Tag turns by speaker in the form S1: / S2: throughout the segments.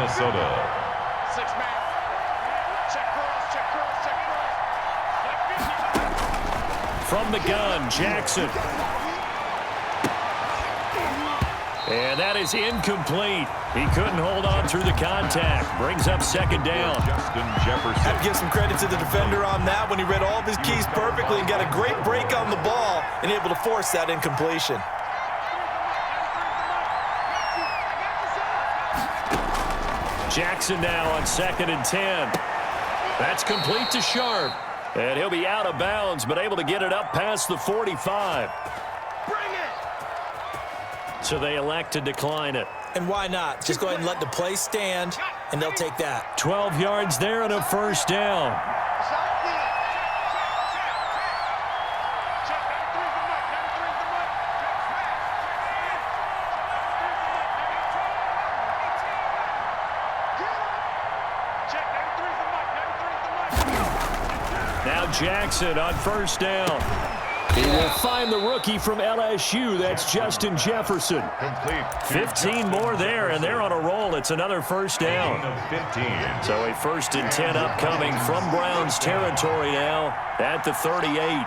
S1: Minnesota.
S2: Six-man. Check cross, check cross, check cross.
S3: From the gun, Jackson. And that is incomplete. He couldn't hold on through the contact. Brings up second down.
S1: Justin Jefferson.
S4: I'd give some credit to the defender on that when he read all of his keys perfectly and got a great break on the ball and able to force that incompletion.
S3: Jackson now on 2nd and 10. That's complete to Sharp. And he'll be out of bounds, but able to get it up past the 45. So they elect to decline it.
S4: And why not? Just go ahead and let the play stand, and they'll take that.
S3: 12 yards there and a first down. Now Jackson on first down. He will find the rookie from LSU. That's Justin Jefferson.
S1: Complete.
S3: 15 more there, and they're on a roll. It's another first down.
S1: 15.
S3: So a 1st and 10 upcoming from Browns territory now at the 38.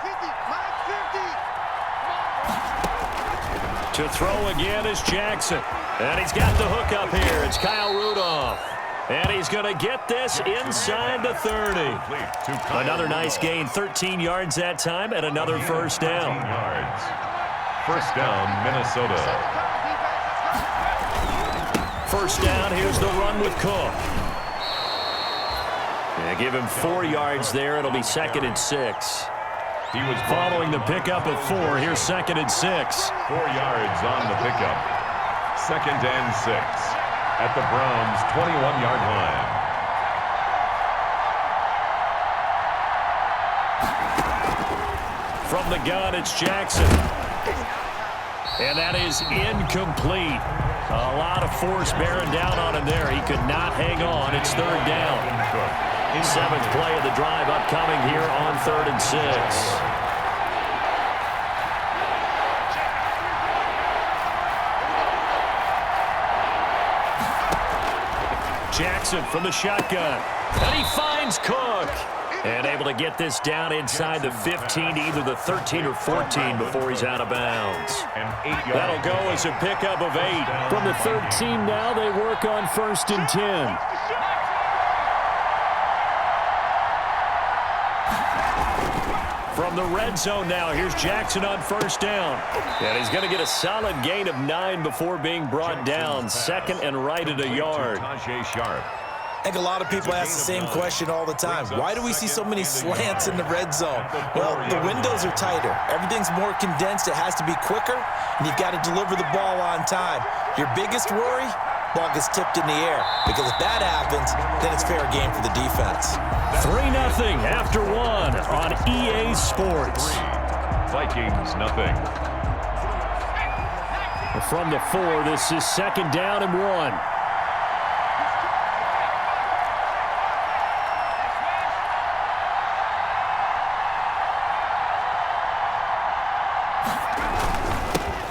S3: To throw again is Jackson. And he's got the hook up here. It's Kyle Rudolph. And he's going to get this inside the 30. Another nice gain, 13 yards that time, and another first down.
S1: First down, Minnesota.
S3: First down, here's the run with Cook. Yeah, give him 4 yards there. It'll be 2nd and 6.
S1: He was
S3: following the pickup of 4. Here's 2nd and 6.
S1: 4 yards on the pickup. 2nd and 6. At the Browns' 21-yard line.
S3: From the gun, it's Jackson. And that is incomplete. A lot of force bearing down on him there. He could not hang on. It's 3rd down. 7th play of the drive upcoming here on 3rd and 6. Jackson from the shotgun. And he finds Cook. And able to get this down inside the 15 to either the 13 or 14 before he's out of bounds. That'll go as a pickup of 8. From the 13 now, they work on 1st and 10. From the red zone now, here's Jackson on 1st down. And he's going to get a solid gain of 9 before being brought down. 2nd and right at a yard.
S4: I think a lot of people ask the same question all the time. Why do we see so many slants in the red zone? Well, the windows are tighter. Everything's more condensed. It has to be quicker, and you've got to deliver the ball on time. Your biggest worry? Ball gets tipped in the air. Because if that happens, then it's fair game for the defense.
S3: 3-0 after 1 on EA Sports.
S1: Vikings, nothing.
S3: From the 4, this is 2nd down and 1.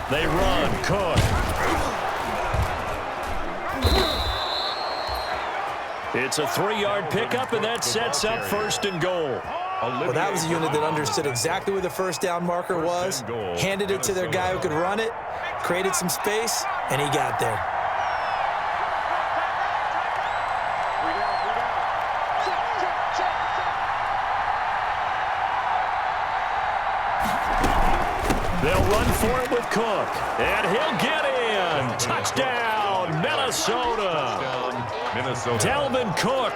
S3: They run, Cook. It's a 3-yard pickup, and that sets up 1st and goal.
S4: Well, that was a unit that understood exactly where the first down marker was, handed it to their guy who could run it, created some space, and he got there.
S3: They'll run for it with Cook, and he'll get in. Touchdown, Minnesota. Dalvin Cook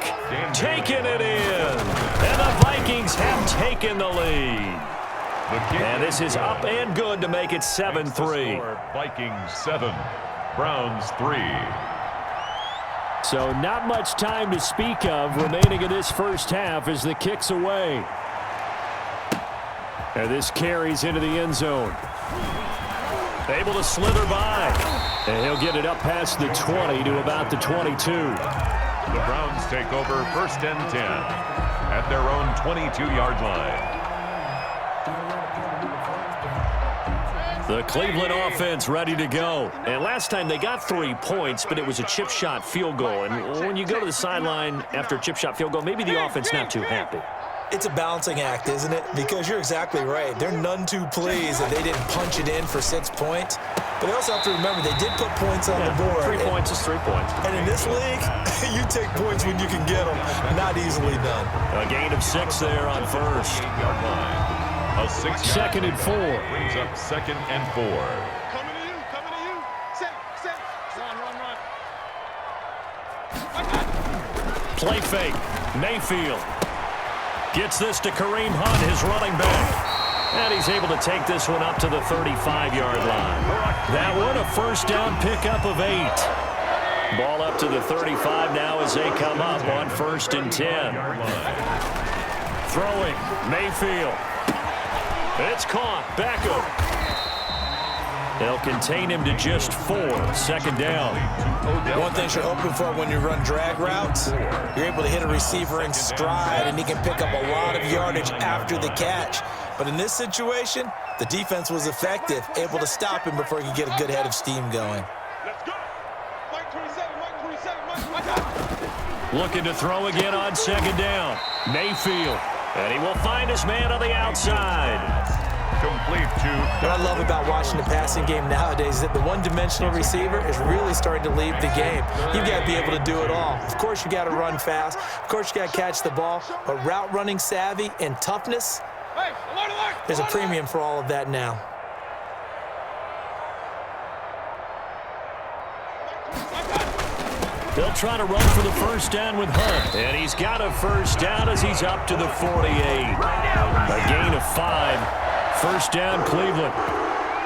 S3: taking it in. And the Vikings have taken the lead. And this is up and good to make it 7-3.
S1: Vikings 7, Browns 3.
S3: So not much time to speak of remaining in this first half as the kick's away. And this carries into the end zone. Able to slither by. And he'll get it up past the 20 to about the 22.
S1: The Browns take over 1st and 10 at their own 22-yard line.
S3: The Cleveland offense ready to go. And last time they got 3 points, but it was a chip shot field goal. And when you go to the sideline after a chip shot field goal, maybe the offense not too happy.
S4: It's a balancing act, isn't it? Because you're exactly right. They're none too pleased that they didn't punch it in for 6 points. But they also have to remember they did put points on the board.
S3: 3 points is 3 points.
S4: And in this league, you take points when you can get them. Not easily done.
S3: A gain of 6 there on first.
S1: A 6
S3: Second and 4.
S1: Brings up 2nd and 4.
S2: Coming to you, coming to you. Set. Run.
S3: Play fake. Mayfield gets this to Kareem Hunt, his running back. And he's able to take this one up to the 35-yard line. That one, a first down pickup of 8. Ball up to the 35 now as they come up on 1st and 10. Throwing, Mayfield. It's caught. Beckham. They'll contain him to just 4. 2nd down.
S4: One thing you're hoping for when you run drag routes, you're able to hit a receiver in stride, and he can pick up a lot of yardage after the catch. But in this situation, the defense was effective, able to stop him before he could get a good head of steam going.
S2: Let's go. Mike 27, Mike.
S3: Looking to throw again on 2nd down. Mayfield. And he will find his man on the outside.
S1: Complete to...
S4: What I love about watching the passing game nowadays is that the one-dimensional receiver is really starting to leave the game. You've got to be able to do it all. Of course, you got to run fast. Of course, you got to catch the ball. But route running savvy and toughness, there's a premium for all of that now.
S3: They'll try to run for the first down with Hunt. And he's got a first down as he's up to the 48. A gain of 5. First down, Cleveland.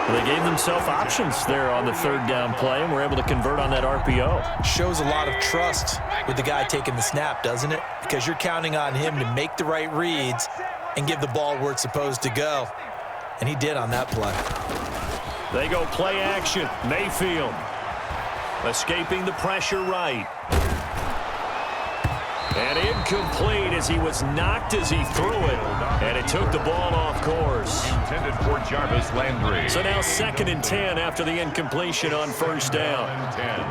S3: They gave themselves options there on the 3rd down play and were able to convert on that RPO.
S4: Shows a lot of trust with the guy taking the snap, doesn't it? Because you're counting on him to make the right reads and give the ball where it's supposed to go. And he did on that play.
S3: They go play action. Mayfield. Escaping the pressure right. And incomplete as he was knocked as he threw it. And it took the ball off course.
S1: Intended for Jarvis Landry.
S3: So now 2nd and 10 after the incompletion on first down.
S1: 10.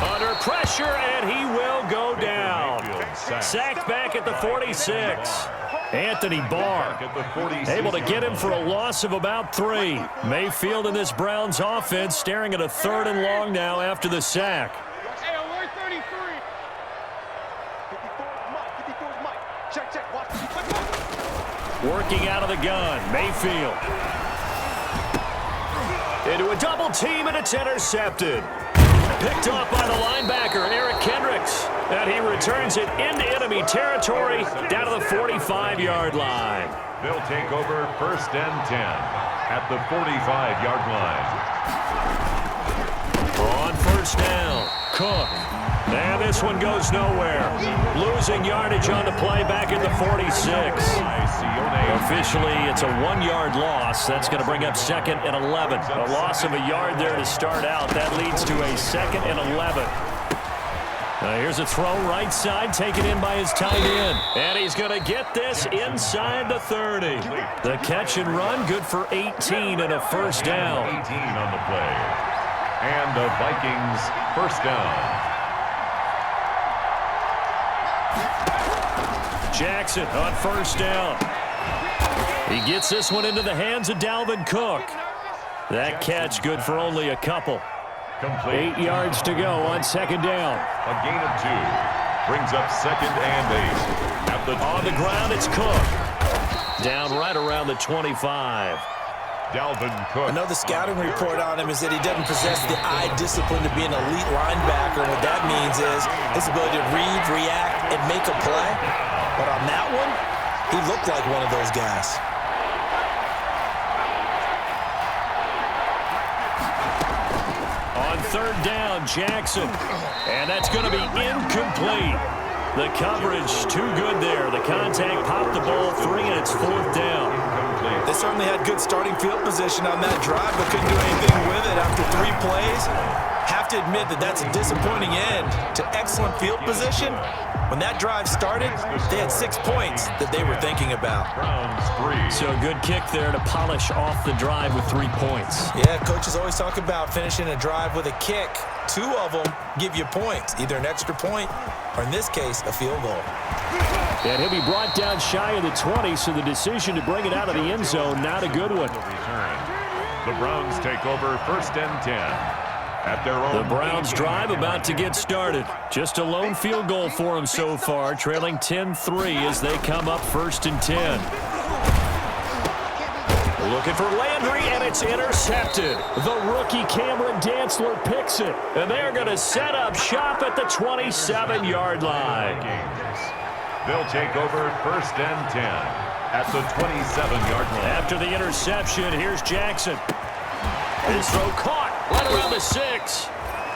S3: Under pressure, and he will go down. Sacked back at the 46. Anthony Barr able to get him for a loss of about 3. Mayfield in this Browns offense staring at a 3rd and long now after the sack.
S2: Hey, alert 33. 54 is Mike. Check. Watch.
S3: Working out of the gun. Mayfield. Into a double team, and it's intercepted. Picked off by the linebacker, Eric Kendricks. And he returns it into enemy territory down to the 45-yard line.
S1: They'll take over 1st and 10 at the 45-yard line.
S3: On first down, Cook. And this one goes nowhere. Losing yardage on the play back at the 46. Officially, it's a 1-yard loss. That's going to bring up 2nd and 11. A loss of a yard there to start out. That leads to a 2nd and 11. Here's a throw right side, taken in by his tight end. And he's going to get this inside the 30. The catch and run, good for 18 and a first down.
S1: 18 on the play. And the Vikings first down.
S3: Jackson on first down. He gets this one into the hands of Dalvin Cook. That catch good for only a couple.
S1: Complete.
S3: 8 yards to go on 2nd down.
S1: A gain of 2. Brings up 2nd and 8. At the
S3: On the ground, it's Cook. Down right around the 25.
S1: Dalvin Cook.
S4: I know the scouting report on him is that he doesn't possess the eye discipline to be an elite linebacker. And what that means is his ability to read, react, and make a play. But on that one, he looked like one of those guys.
S3: On 3rd down, Jackson. And that's going to be incomplete. The coverage too good there. The contact popped the ball 3, and it's 4th down.
S4: They certainly had good starting field position on that drive, but couldn't do anything with it after 3 plays. Have have to admit that that's a disappointing end to excellent field position. When that drive started, they had 6 points that they were thinking about.
S3: So a good kick there to polish off the drive with 3 points.
S4: Yeah, coaches always talk about finishing a drive with a kick. 2 of them give you points, either an extra point or, in this case, a field goal.
S3: And he'll be brought down shy of the 20, so the decision to bring it out of the end zone, not a good one.
S1: The Browns take over 1st and 10. At their own
S3: the Browns drive about to get started. Just a lone field goal for them so far, trailing 10-3 as they come up 1st and 10. Looking for Landry, and it's intercepted. The rookie Cameron Dantzler picks it, and they're going to set up shop at the 27-yard line.
S1: They'll take over 1st and 10 at the 27-yard line.
S3: After the interception, here's Jackson. His throw caught right around the 6.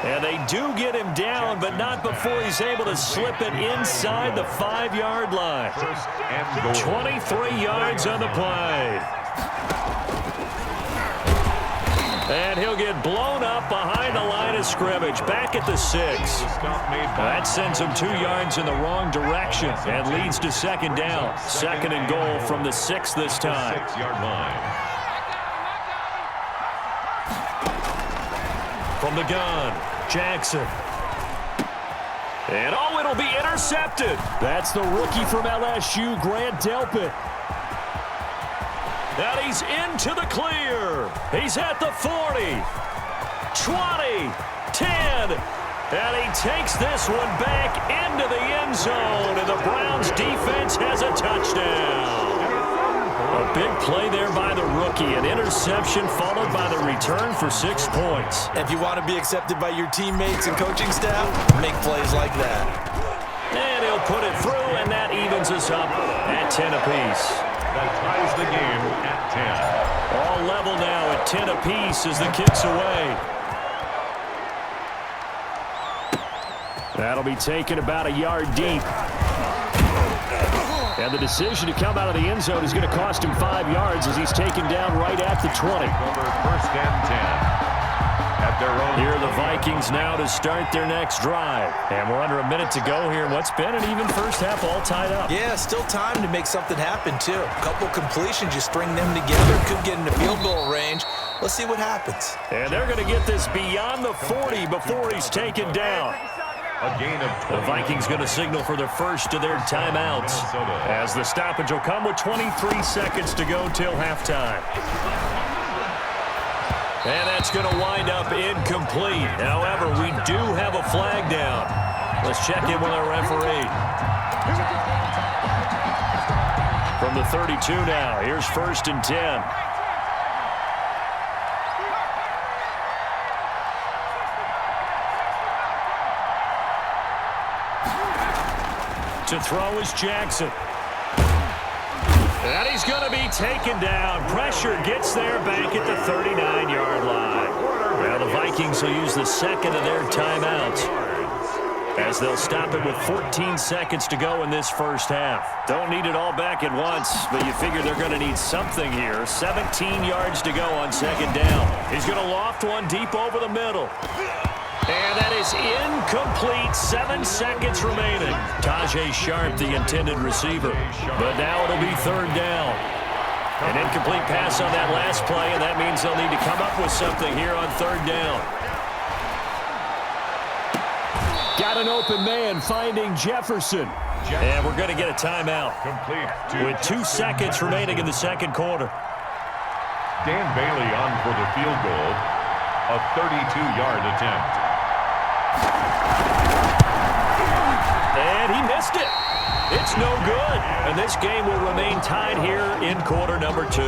S3: And they do get him down, but not before he's able to slip it inside the 5-yard line. 23 yards on the play. And he'll get blown up behind the line of scrimmage, back at the 6. That sends him 2 yards in the wrong direction and leads to 2nd down. 2nd and goal from the 6 this time.
S1: 6-yard line.
S3: From the gun, Jackson. And oh, it'll be intercepted. That's the rookie from LSU, Grant Delpit. And he's into the clear. He's at the 40, 20, 10. And he takes this one back into the end zone. And the Browns defense has a touchdown. A big play there by the rookie. An interception followed by the return for 6 points.
S4: If you want to be accepted by your teammates and coaching staff, make plays like that.
S3: And he'll put it through, and that evens us up at 10 apiece.
S1: That ties the game at 10.
S3: All level now at 10 apiece as the kick's away. That'll be taken about a yard deep. And the decision to come out of the end zone is going to cost him 5 yards as he's taken down right at the 20.
S1: Over 1st and 10. At their own.
S3: Here are the Vikings now to start their next drive. And we're under a minute to go here in what's been an even first half, all tied up.
S4: Yeah, still time to make something happen, too. A couple completions, you string them together, could get into field goal range. Let's see what happens.
S3: And they're going to get this beyond the 40 before he's taken down.
S1: A gain of 20.
S3: The Vikings going to signal for the first of their timeouts as the stoppage will come with 23 seconds to go till halftime. And that's going to wind up incomplete. However, we do have a flag down. Let's check in with our referee. From the 32 now, here's 1st and 10. To throw is Jackson. And he's going to be taken down. Pressure gets there back at the 39-yard line. Well, the Vikings will use the second of their timeouts as they'll stop it with 14 seconds to go in this first half. Don't need it all back at once, but you figure they're going to need something here. 17 yards to go on 2nd down. He's going to loft one deep over the middle. And that is incomplete. 7 seconds remaining. Tajay Sharp, the intended receiver. But now it'll be 3rd down. An incomplete pass on that last play, and that means they'll need to come up with something here on 3rd down. Got an open man finding Jefferson. And we're going to get a timeout. With 2 seconds remaining in the 2nd quarter.
S1: Dan Bailey on for the field goal. A 32-yard attempt.
S3: And he missed it. It's no good. And this game will remain tied here in quarter number 2.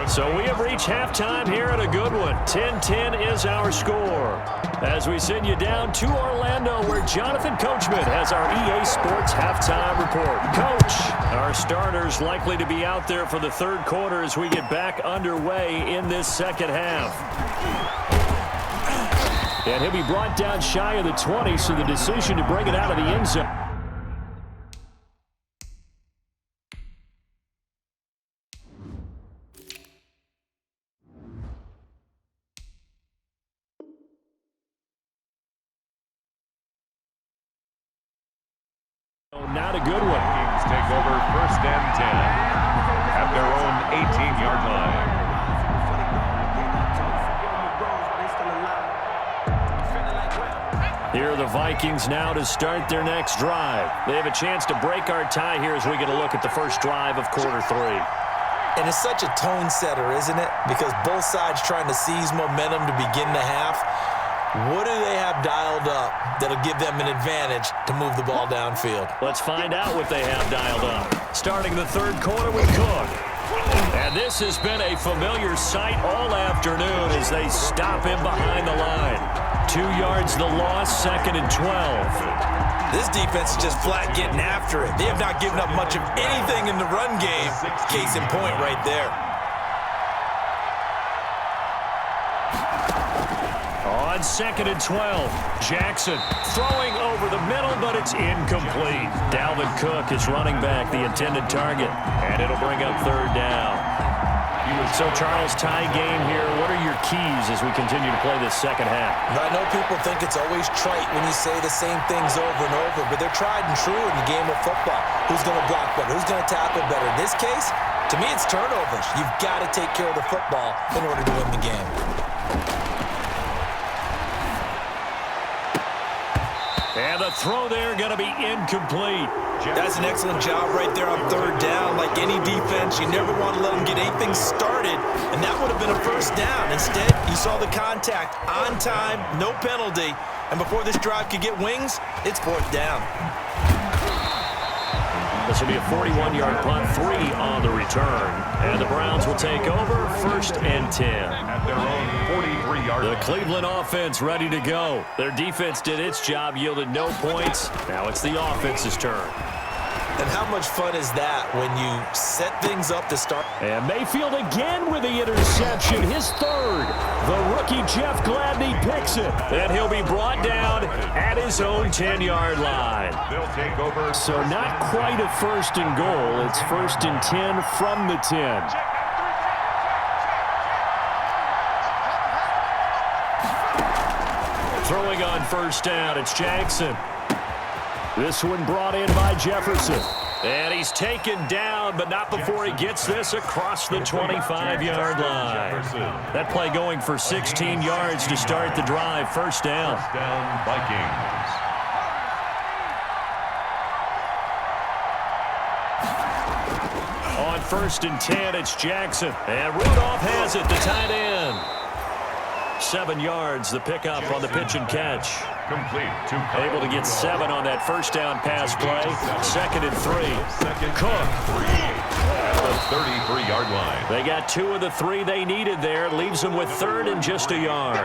S3: So we have reached halftime here at a good one. 10-10 is our score. As we send you down to Orlando, where Jonathan Coachman has our EA Sports halftime report. Coach, our starters likely to be out there for the 3rd quarter as we get back underway in this 2nd half. And he'll be brought down shy of the 20, so the decision to bring it out of the end zone. not a good one.
S1: Vikings take over 1st and 10 at their own 18-yard line.
S3: Here are the Vikings now to start their next drive. They have a chance to break our tie here as we get a look at the first drive of quarter 3.
S4: And it's such a tone setter, isn't it? Because both sides trying to seize momentum to begin the half. What do they have dialed up that'll give them an advantage to move the ball downfield?
S3: Let's find out what they have dialed up. Starting the third quarter with Cook. And this has been a familiar sight all afternoon as they stop him behind the line. 2 yards the loss, 2nd and 12.
S4: This defense is just flat getting after it. They have not given up much of anything in the run game. Case in point right there.
S3: On 2nd and 12, Jackson throwing over the middle, but it's incomplete. Dalvin Cook is running back the intended target, and it'll bring up 3rd down. So, Charles, tie game here. What are your keys as we continue to play this second half?
S4: I know people think it's always trite when you say the same things over and over, but they're tried and true in the game of football. Who's going to block better? Who's going to tackle better? In this case, to me, it's turnovers. You've got to take care of the football in order to win the game.
S3: And the throw there going to be incomplete.
S4: That's an excellent job right there on 3rd down. Like any defense, you never want to let them get anything started, and that would have been a 1st down. Instead, you saw the contact on time, no penalty, and before this drive could get wings, it's 4th down.
S3: This will be a 41-yard punt, 3 on the return. And the Browns will take over 1st and 10.
S1: At their own 43-yard line.
S3: The Cleveland offense ready to go. Their defense did its job, yielded no points. Now it's the offense's turn.
S4: And how much fun is that when you set things up to start?
S3: And Mayfield again with the interception, his 3rd. The rookie Jeff Gladney picks it. And he'll be brought down at his own 10-yard line.
S1: They'll take over.
S3: So not quite a 1st and goal. It's 1st and 10 from the 10. Throwing on 1st down, it's Jackson. This one brought in by Jefferson. And he's taken down, but not before he gets this across the 25-yard line. That play going for 16 yards to start the drive. 1st down.
S1: 1st down, Vikings.
S3: On 1st and 10, it's Jackson. And Rudolph has it, the tight end. 7 yards, the pickup on the pitch and catch.
S1: Complete.
S3: Able to get 7 on that 1st down pass play. 2nd and 3. Cook.
S1: At the 33-yard line.
S3: They got 2 of the 3 they needed there. Leaves them with 3rd and just a yard.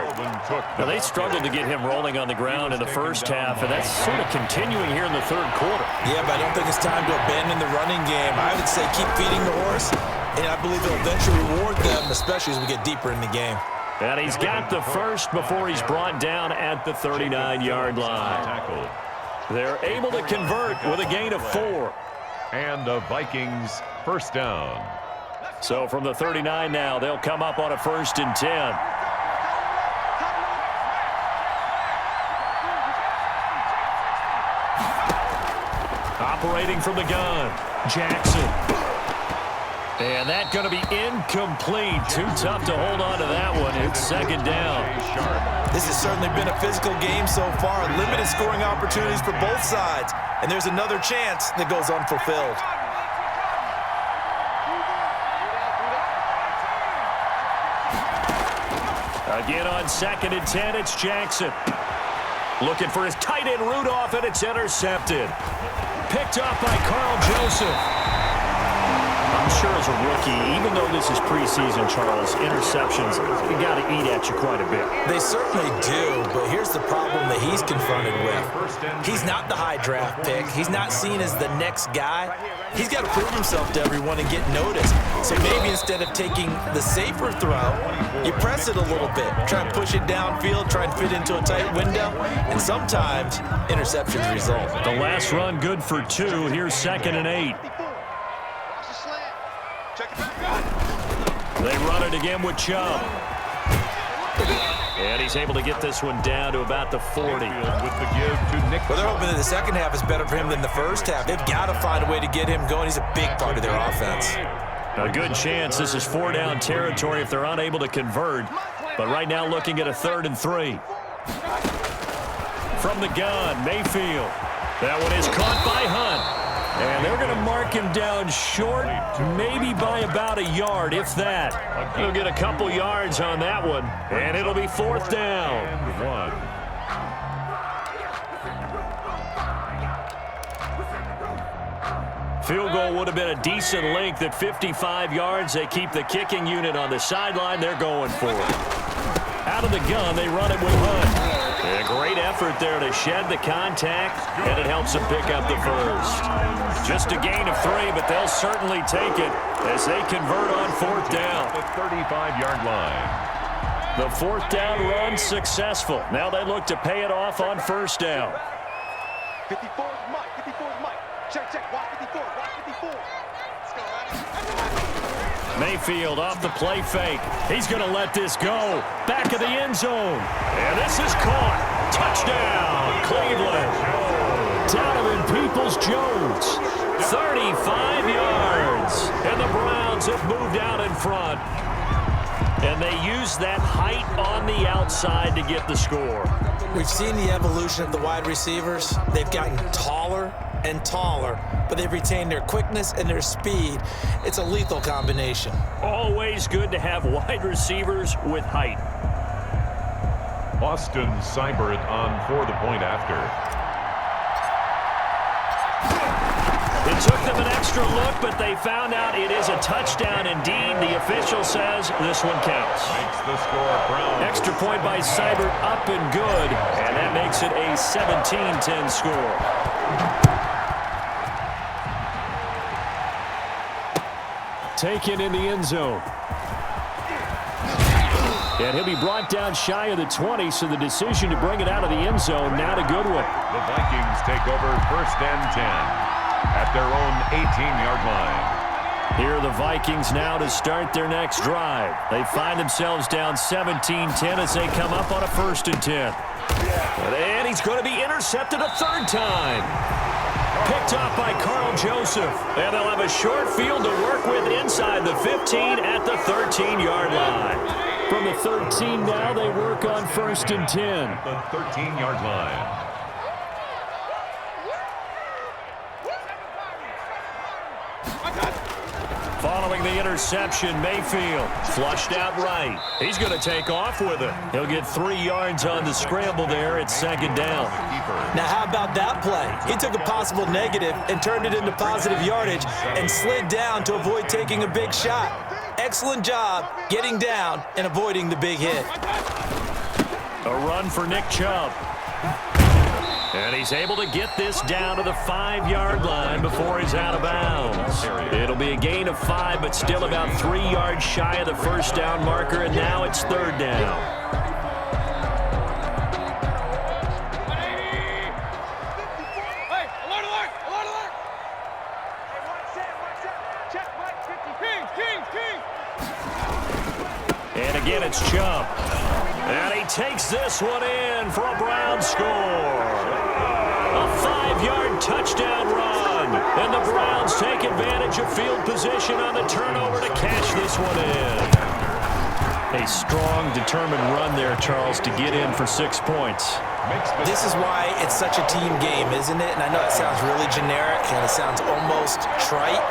S3: Now, they struggled to get him rolling on the ground in the first half, and that's sort of continuing here in the 3rd quarter.
S4: Yeah, but I don't think it's time to abandon the running game. I would say keep feeding the horse, and I believe they'll eventually reward them, especially as we get deeper in the game.
S3: And he's got the 1st before he's brought down at the 39-yard line. They're able to convert with a gain of 4.
S1: And the Vikings 1st down.
S3: So from the 39 now, they'll come up on a 1st and 10. Operating from the gun, Jackson. And that's going to be incomplete. Too tough to hold on to that one. It's 2nd down.
S4: This has certainly been a physical game so far. Limited scoring opportunities for both sides. And there's another chance that goes unfulfilled.
S3: Again on 2nd and 10, it's Jackson. Looking for his tight end Rudolph, and it's intercepted. Picked up by Carl Joseph. I'm sure as a rookie, even though this is preseason, Charles, interceptions, you got to eat at you quite a bit.
S4: They certainly do, but here's the problem that he's confronted with. He's not the high draft pick. He's not seen as the next guy. He's got to prove himself to everyone and get noticed. So maybe instead of taking the safer throw, you press it a little bit. Try and push it downfield, try and fit into a tight window, and sometimes interceptions result.
S3: The last run good for 2. Here's 2nd and 8. They run it again with Chubb. And he's able to get this one down to about the 40.
S1: With the give to Nick.
S4: Well, they're hoping that the second half is better for him than the first half. They've got to find a way to get him going. He's a big part of their offense.
S3: A good chance this is 4-down territory if they're unable to convert. But right now looking at a 3rd and 3. From the gun, Mayfield. That one is caught by Hunt. And they're going to mark him down short, maybe by about a yard, if that. He'll get a couple yards on that one, and it'll be 4th down. Field goal would have been a decent length at 55 yards. They keep the kicking unit on the sideline. They're going for it. Out of the gun, they run it with Hunt. A great effort there to shed the contact, and it helps them pick up the first. Just a gain of 3, but they'll certainly take it as they convert on 4th down.
S1: The 35-yard line.
S3: The 4th down run successful. Now they look to pay it off on 1st down.
S2: 54 is Mike. 54 is Mike. Check. Watch 54. Watch 54. Let's go,
S3: Mayfield off the play fake. He's going to let this go. Back of the end zone. And this is caught. Touchdown, Cleveland. Donovan Peoples-Jones. 35 yards. And the Browns have moved out in front. And they use that height on the outside to get the score.
S4: We've seen the evolution of the wide receivers. They've gotten taller and taller, but they've retained their quickness and their speed. It's a lethal combination.
S3: Always good to have wide receivers with height.
S1: Austin Seibert on for the point after.
S3: It took them an extra look, but they found out it is a touchdown indeed. The official says this one counts.
S1: Makes the score Browns.
S3: Extra point by Seibert, up and good, and that makes it a 17-10 score. Taken in the end zone. And he'll be brought down shy of the 20, so the decision to bring it out of the end zone, not a good one.
S1: The Vikings take over 1st and 10 at their own 18-yard line.
S3: Here are the Vikings now to start their next drive. They find themselves down 17-10 as they come up on a 1st and 10. And he's going to be intercepted a 3rd time. Picked off by Carl Joseph. And they'll have a short field to work with inside the 15 at the 13-yard line. From the 13 now, they work on 1st and 10.
S1: The 13-yard line.
S3: Following the interception, Mayfield flushed out right. He's going to take off with it. He'll get 3 yards on the scramble there at 2nd down.
S4: Now, how about that play? He took a possible negative and turned it into positive yardage and slid down to avoid taking a big shot. Excellent job getting down and avoiding the big hit.
S3: A run for Nick Chubb. And he's able to get this down to the 5-yard line before he's out of bounds. It'll be a gain of 5, but still about 3 yards shy of the 1st down marker, and now it's 3rd down.
S2: Hey, alert! Hey, watch out. Check right 50. King.
S3: And again, it's Chubb. And he takes this one in for a Brown score. A 5-yard touchdown run. And the Browns take advantage of field position on the turnover to cash this one in. A strong, determined run there, Charles, to get in for 6 points.
S4: This is why it's such a team game, isn't it? And I know it sounds really generic and it sounds almost trite,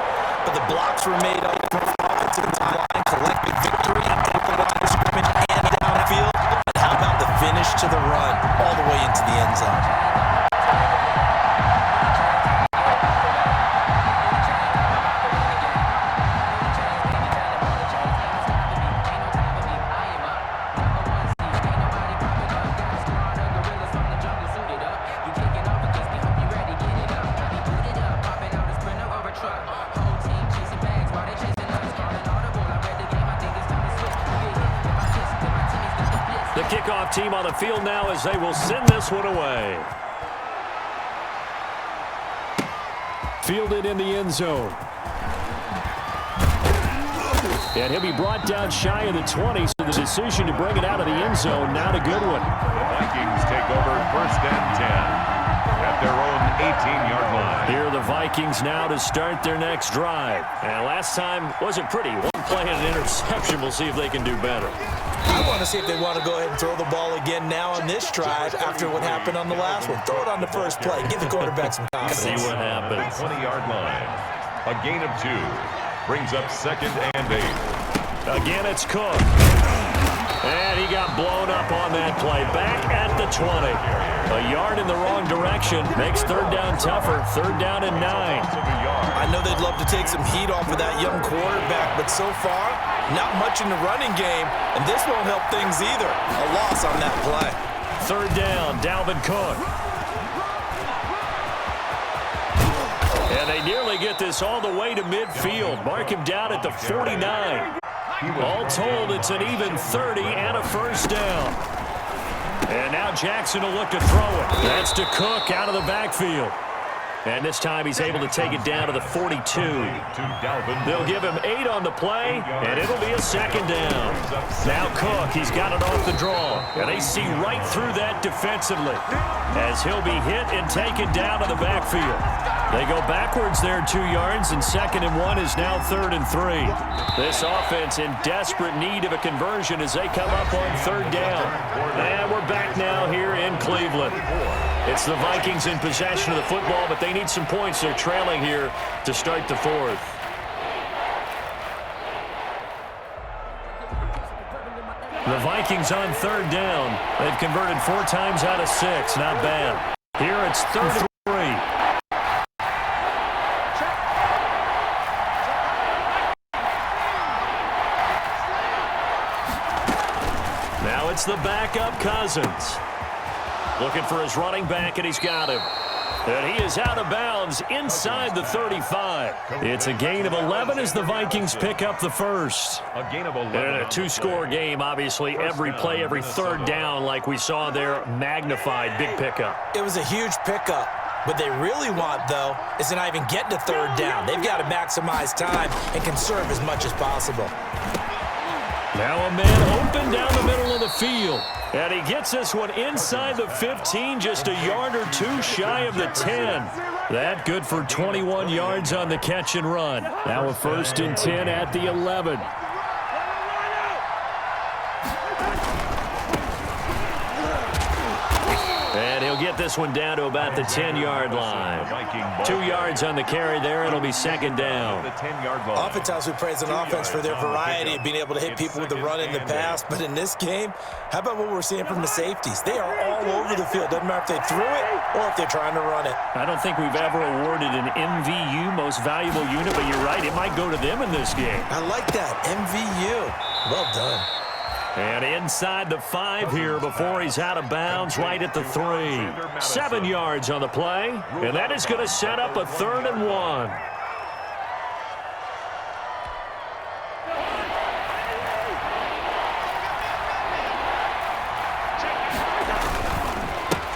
S4: but the blocks were made up from offensive line, collective victory, at the line of scrimmage and downfield. And how about the finish to the run all the way into the end zone?
S3: Kickoff team on the field now as they will send this one away. Fielded in the end zone. And he'll be brought down shy of the 20, so the decision to bring it out of the end zone, not a good one.
S1: The Vikings take over 1st and 10 at their own 18-yard line.
S3: Here are the Vikings now to start their next drive. And last time wasn't pretty. One play and an interception. We'll see if they can do better.
S4: I want to see if they want to go ahead and throw the ball again now on this drive after what happened on the last one. Throw it on the first play. Give the quarterback some confidence.
S3: See what happens.
S1: 20-yard line. A gain of 2. Brings up 2nd and 8.
S3: Again, it's Cook. And he got blown up on that play. Back at the 20. A yard in the wrong direction. Makes 3rd down tougher. 3rd down and 9.
S4: I know they'd love to take some heat off of that young quarterback, but so far, not much in the running game, and this won't help things either. A loss on that play.
S3: 3rd down, Dalvin Cook. And they nearly get this all the way to midfield. Mark him down at the 49. All told, it's an even 30 and a 1st down. And now Jackson will look to throw it. That's to Cook out of the backfield. And this time he's able to take it down to the 42. They'll give him 8 on the play, and it'll be a 2nd down. Now Cook, he's got it off the draw. And they see right through that defensively as he'll be hit and taken down to the backfield. They go backwards there 2 yards, and 2nd and 1 is now 3rd and 3. This offense in desperate need of a conversion as they come up on 3rd down. And we're back now here in Cleveland. It's the Vikings in possession of the football, but they need some points. They're trailing here to start the 4th. The Vikings on 3rd down. They've converted 4 times out of 6. Not bad. Here it's 3rd and 3. Now it's the backup Cousins. Looking for his running back, and he's got him. And he is out of bounds inside the 35. It's a gain of 11 as the Vikings pick up the 1st.
S1: A gain of 11.
S3: And a 2-score game, obviously, every play, every 3rd down, like we saw there, magnified, big pickup.
S4: It was a huge pickup. What they really want, though, is to not even get to 3rd down. They've got to maximize time and conserve as much as possible.
S3: Now a man open down the middle of the field. And he gets this one inside the 15, just a yard or 2 shy of the 10. That good for 21 yards on the catch and run. Now a 1st and 10 at the 11. And he'll get this one down to about the 10-yard line. 2 yards on the carry there. It'll be 2nd down.
S4: Oftentimes we praise an offense for their variety of being able to hit people with the run in the pass. But in this game, how about what we're seeing from the safeties? They are all over the field. Doesn't matter if they threw it or if they're trying to run it.
S3: I don't think we've ever awarded an MVU, most valuable unit, but you're right. It might go to them in this game.
S4: I like that. MVU. Well done.
S3: And inside the 5 here before he's out of bounds, right at the 3. 7 yards on the play, and that is going to set up a 3rd and 1.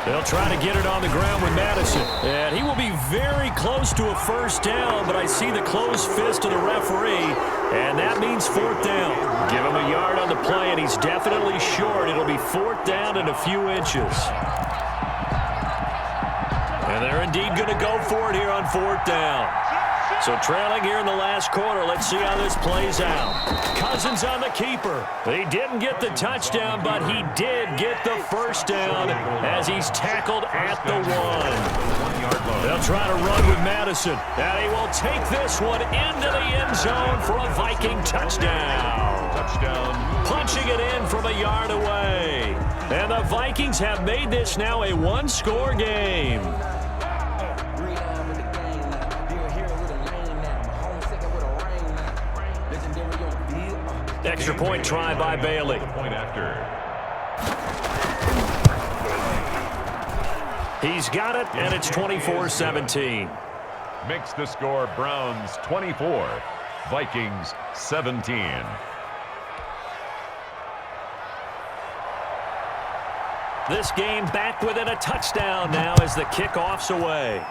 S3: They'll try to get it on the ground with Madison. And he will be very close to a 1st down, but I see the closed fist of the referee, and that means 4th down. Give him a yard on the play, and he's definitely short. It'll be 4th down and a few inches. And they're indeed going to go for it here on 4th down. So trailing here in the last quarter, let's see how this plays out. Cousins on the keeper. He didn't get the touchdown, but he did get the 1st down as he's tackled at the 1. They'll try to run with Madison, and he will take this one into the end zone for a Viking touchdown. Punching it in from a yard away. And the Vikings have made this now a 1-score game. Extra point try by Bailey.
S1: Point after.
S3: He's got it, and it's 24-17.
S1: Makes the score Browns 24, Vikings 17.
S3: This game back within a touchdown now as the kickoff's away.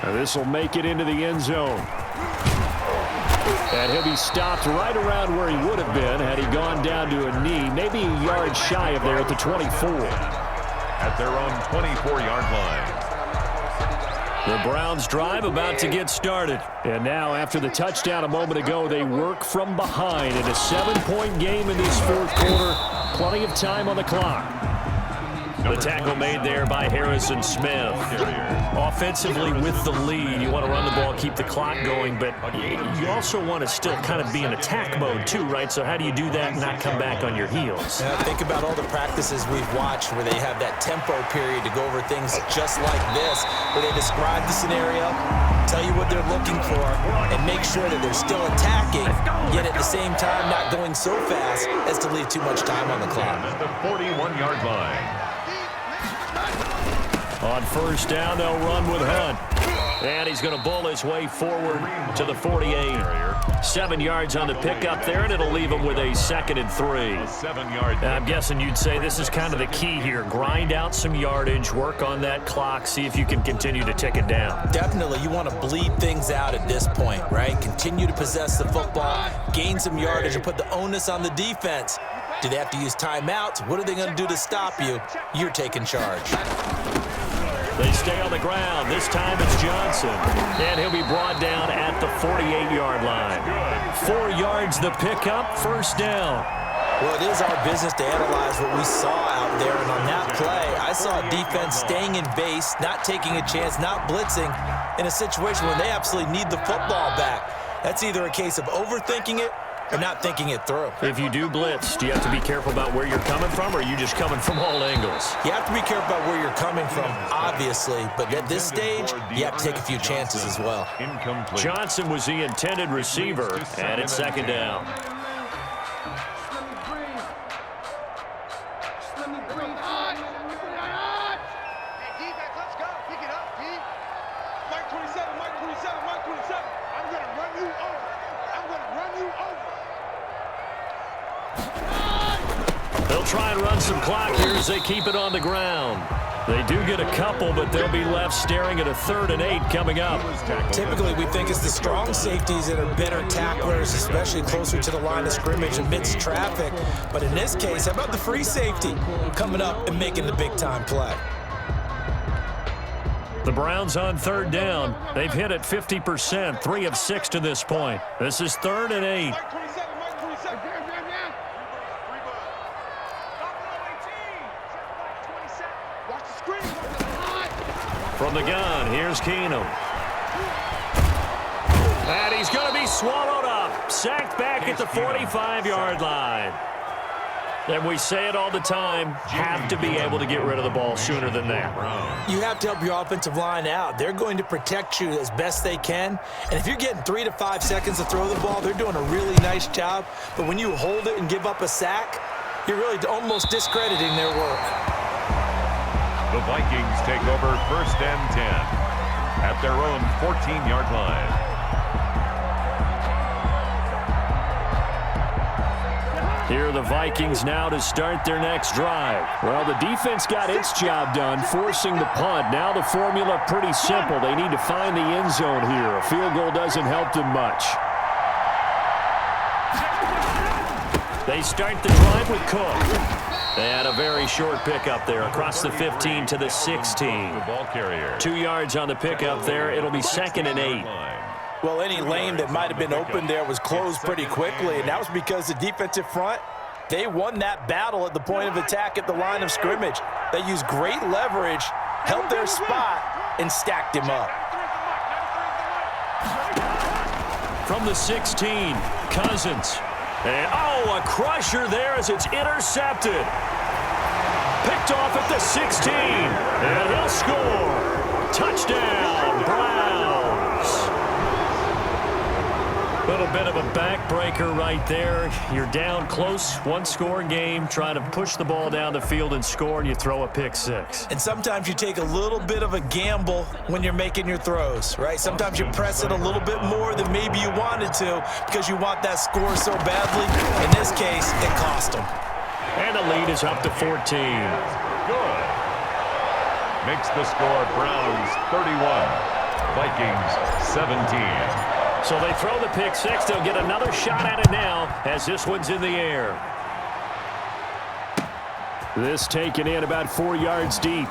S3: Now this will make it into the end zone. And he'll be stopped right around where he would have been had he gone down to a knee, maybe a yard shy of there at the 24.
S1: At their own 24-yard line.
S3: The Browns drive about to get started. And now, after the touchdown a moment ago, they work from behind in a 7-point game in this fourth quarter. Plenty of time on the clock. The tackle made there by Harrison Smith. Offensively with the lead, you want to run the ball, keep the clock going, but you also want to still kind of be in attack mode too, right? So how do you do that and not come back on your heels?
S4: Think about all the practices we've watched where they have that tempo period to go over things just like this, where they describe the scenario, tell you what they're looking for, and make sure that they're still attacking, yet at the same time not going so fast as to leave too much time on the clock.
S1: At the 41-yard line.
S3: On first down, they'll run with Hunt. And he's going to bull his way forward to the 48. 7 yards on the pickup there, and it'll leave him with a 2nd and 3.
S1: 7-yard.
S3: I'm guessing you'd say this is kind of the key here. Grind out some yardage, work on that clock, see if you can continue to tick it down.
S4: Definitely, you want to bleed things out at this point, right? Continue to possess the football, gain some yardage, and put the onus on the defense. Do they have to use timeouts? What are they going to do to stop you? You're taking charge.
S3: They stay on the ground. This time it's Johnson. And he'll be brought down at the 48-yard line. 4 yards the pickup, first down.
S4: Well, it is our business to analyze what we saw out there. And on that play, I saw defense staying in base, not taking a chance, not blitzing in a situation where they absolutely need the football back. That's either a case of overthinking it or not thinking it through.
S3: If you do blitz, do you have to be careful about where you're coming from, or are you just coming from all angles?
S4: You have to be careful about where you're coming from, obviously, but at this stage, you have to take a few chances as well.
S1: Incomplete.
S3: Johnson was the intended receiver, and it's 2nd down. They'll try and run some clock here as they keep it on the ground. They do get a couple, but they'll be left staring at a 3rd and 8 coming up.
S4: Typically, we think it's the strong safeties that are better tacklers, especially closer to the line of scrimmage amidst traffic. But in this case, how about the free safety coming up and making the big-time play?
S3: The Browns on 3rd down. They've hit it 50%, 3 of 6 to this point. This is 3rd and 8. From the gun, here's Keenum. And he's going to be swallowed up. Sacked back at the 45-yard line. And we say it all the time, have to be able to get rid of the ball sooner than that.
S4: You have to help your offensive line out. They're going to protect you as best they can. And if you're getting 3 to 5 seconds to throw the ball, they're doing a really nice job. But when you hold it and give up a sack, you're really almost discrediting their work.
S1: The Vikings take over 1st and 10 at their own 14-yard line.
S3: Here are the Vikings now to start their next drive. Well, the defense got its job done, forcing the punt. Now the formula pretty simple. They need to find the end zone here. A field goal doesn't help them much. They start the drive with Cook. They had a very short pickup there across the 15 to the 16.
S1: The ball carrier.
S3: 2 yards on the pickup there. It'll be 2nd and 8.
S4: Well, any lane that might have been open there was closed pretty quickly, and that was because the defensive front, they won that battle at the point of attack at the line of scrimmage. They used great leverage, held their spot, and stacked him up.
S3: From the 16, Cousins. And, a crusher there as it's intercepted. Picked off at the 16. And he'll score. Touchdown, Browns. Little bit of a backbreaker right there. You're down close, 1-score game, trying to push the ball down the field and score, and you throw a pick 6.
S4: And sometimes you take a little bit of a gamble when you're making your throws, right? Sometimes you press it a little bit more than maybe you wanted to because you want that score so badly. In this case, it cost them.
S3: And the lead is up to 14.
S1: Good. Makes the score Browns 31, Vikings 17.
S3: So they throw the pick six. They'll get another shot at it now as this one's in the air. This taken in about 4 yards deep.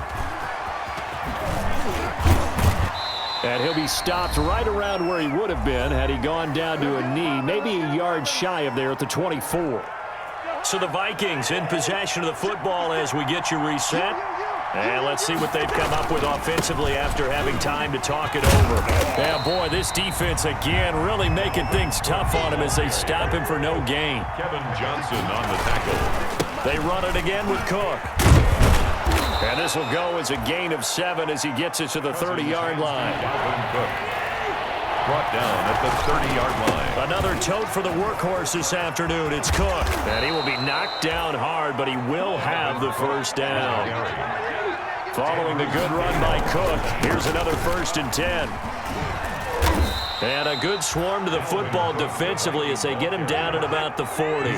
S3: And he'll be stopped right around where he would have been had he gone down to a knee, maybe a yard shy of there at the 24. So the Vikings in possession of the football as we get you reset. And let's see what they've come up with offensively after having time to talk it over. Yeah, boy, this defense again really making things tough on him as they stop him for no gain.
S1: Kevin Johnson on the tackle.
S3: They run it again with Cook. And this will go as a gain of 7 as he gets it to the 30-yard line.
S1: Dalvin Cook brought down at the 30-yard line.
S3: Another tote for the workhorse this afternoon. It's Cook. And he will be knocked down hard, but he will have the first down. Following the good run by Cook, here's another 1st and 10. And a good swarm to the football defensively as they get him down at about the 40.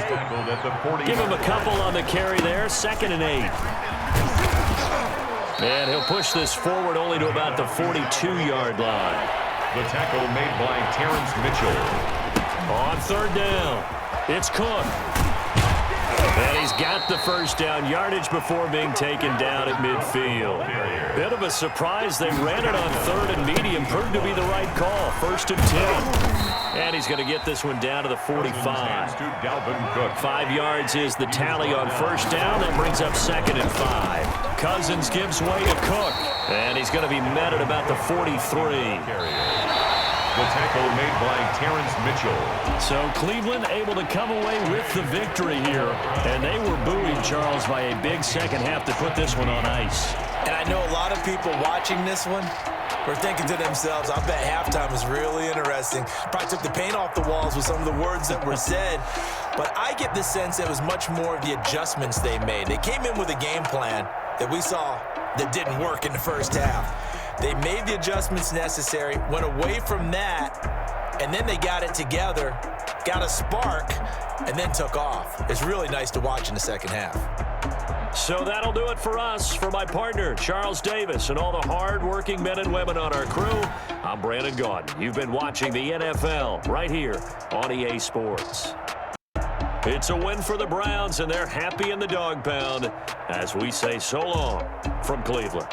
S3: Give him a couple on the carry there, 2nd and 8. And he'll push this forward only to about the 42-yard line.
S1: The tackle made by Terrence Mitchell.
S3: On 3rd down, it's Cook. And he's got the first down yardage before being taken down at midfield. Bit of a surprise. They ran it on 3rd and medium. Proved to be the right call. 1st and 10. And he's going to get this one down to the 45. 5 yards is the tally on 1st down. That brings up 2nd and 5. Cousins gives way to Cook. And he's going to be met at about the 43.
S1: The tackle made by Terrence Mitchell.
S3: So Cleveland able to come away with the victory here. And they were buoyed, Charles, by a big second half to put this one on ice.
S4: And I know a lot of people watching this one were thinking to themselves, I bet halftime was really interesting. Probably took the paint off the walls with some of the words that were said. But I get the sense it was much more of the adjustments they made. They came in with a game plan that we saw that didn't work in the first half. They made the adjustments necessary, went away from that, and then they got it together, got a spark, and then took off. It's really nice to watch in the second half.
S3: So that'll do it for us. For my partner, Charles Davis, and all the hard-working men and women on our crew, I'm Brandon Gaudin. You've been watching the NFL right here on EA Sports. It's a win for the Browns, and they're happy in the dog pound as we say so long from Cleveland.